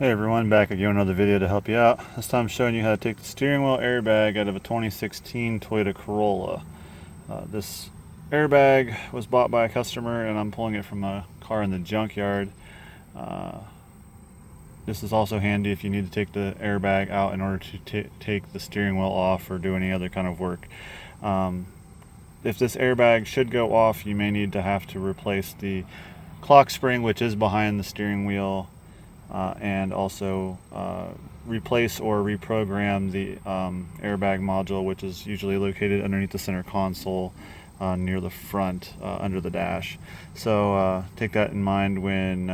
Hey everyone, back again with another video to help you out. This time I'm showing you how to take the steering wheel airbag out of a 2016 Toyota Corolla. This airbag was bought by a customer and I'm pulling it from a car in the junkyard. This is also handy if you need to take the airbag out in order to take the steering wheel off or do any other kind of work. If this airbag should go off, you may need to have to replace the clock spring, which is behind the steering wheel, and also replace or reprogram the airbag module, which is usually located underneath the center console near the front under the dash. So take that in mind when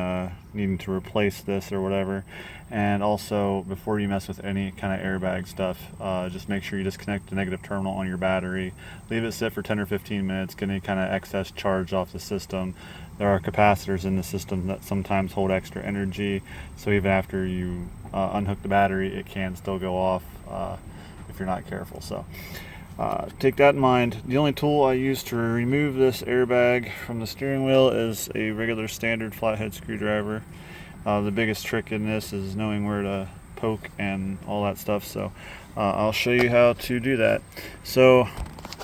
needing to replace this or whatever. And also, before you mess with any kind of airbag stuff, just make sure you disconnect the negative terminal on your battery, leave it sit for 10 or 15 minutes, get any kind of excess charge off the system. There are capacitors in the system that sometimes hold extra energy, so even after you unhook the battery, it can still go off if you're not careful. So take that in mind. The only tool I use to remove this airbag from the steering wheel is a regular standard flathead screwdriver. The biggest trick in this is knowing where to poke and all that stuff, so I'll show you how to do that. So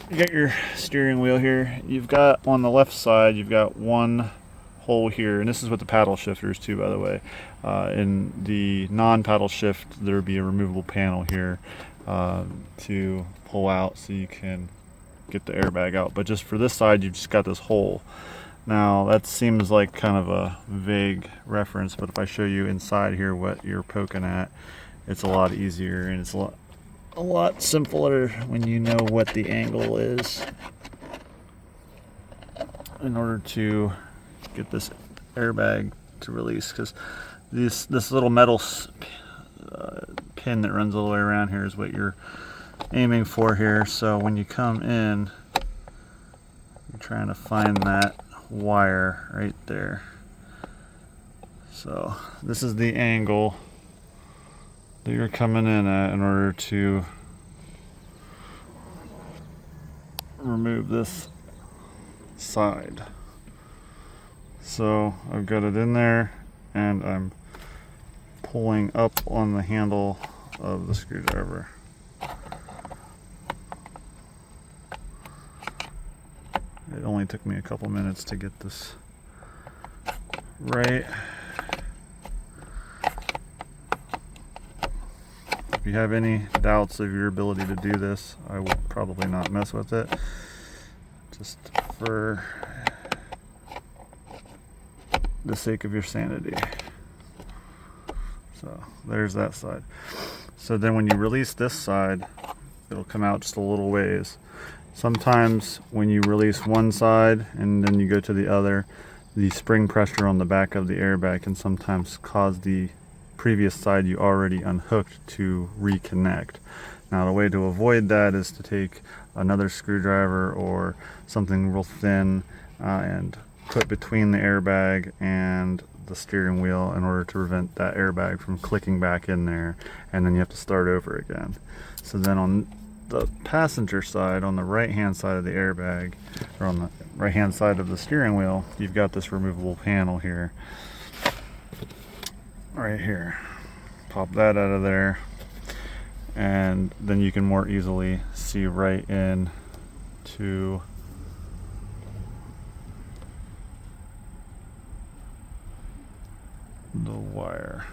you got your steering wheel here. You've got on the left side, you've got one hole here, and this is with the paddle shifters too, by the way. In the non-paddle shift, there would be a removable panel here to pull out so you can get the airbag out. But just for this side, you've just got this hole. Now that seems like kind of a vague reference, but if I show you inside here what you're poking at, it's a lot easier and it's a lot simpler when you know what the angle is in order to get this airbag to release, because this little metal pin that runs all the way around here is what you're aiming for here. So when you come in, you're trying to find that wire right there. So this is the angle that you're coming in at in order to remove this side. So I've got it in there and I'm pulling up on the handle of the screwdriver. It only took me a couple minutes to get this right. If you have any doubts of your ability to do this, I would probably not mess with it, just for the sake of your sanity. So there's that side. So then when you release this side, it'll come out just a little ways. Sometimes when you release one side and then you go to the other, the spring pressure on the back of the airbag can sometimes cause the previous side you already unhooked to reconnect. Now the way to avoid that is to take another screwdriver or something real thin and put between the airbag and the steering wheel in order to prevent that airbag from clicking back in there, and then you have to start over again. So then on the passenger side, on the right hand side of the airbag, or on the right hand side of the steering wheel, you've got this removable panel here, right here. Pop that out of there, and then you can more easily see right in to the wire.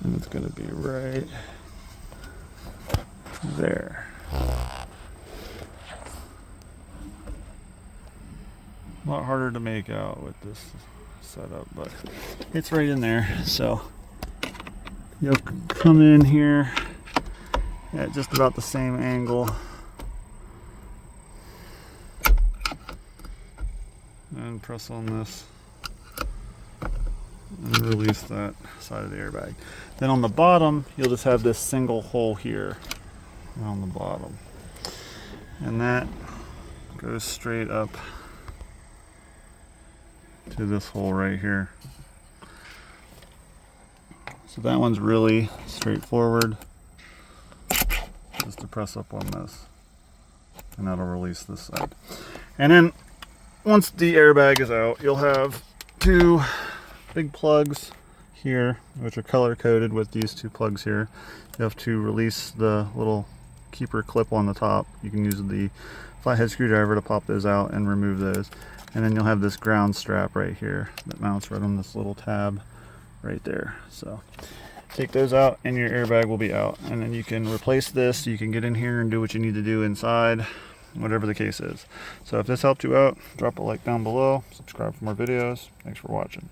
And it's going to be right there. A lot harder to make out with this setup, but it's right in there. So you'll come in here at just about the same angle and press on this and release that side of the airbag. Then on the bottom, you'll just have this single hole here on the bottom, and that goes straight up to this hole right here. So that one's really straightforward. Just to press up on this, and that'll release this side. And then once the airbag is out, you'll have two big plugs here, which are color coded with these two plugs here. You have to release the little keeper clip on the top. You can use the flathead screwdriver to pop those out and remove those. And then you'll have this ground strap right here that mounts right on this little tab right there. So take those out and your airbag will be out. And then you can replace this. You can get in here and do what you need to do inside, whatever the case is. So if this helped you out, drop a like down below, subscribe for more videos. Thanks for watching.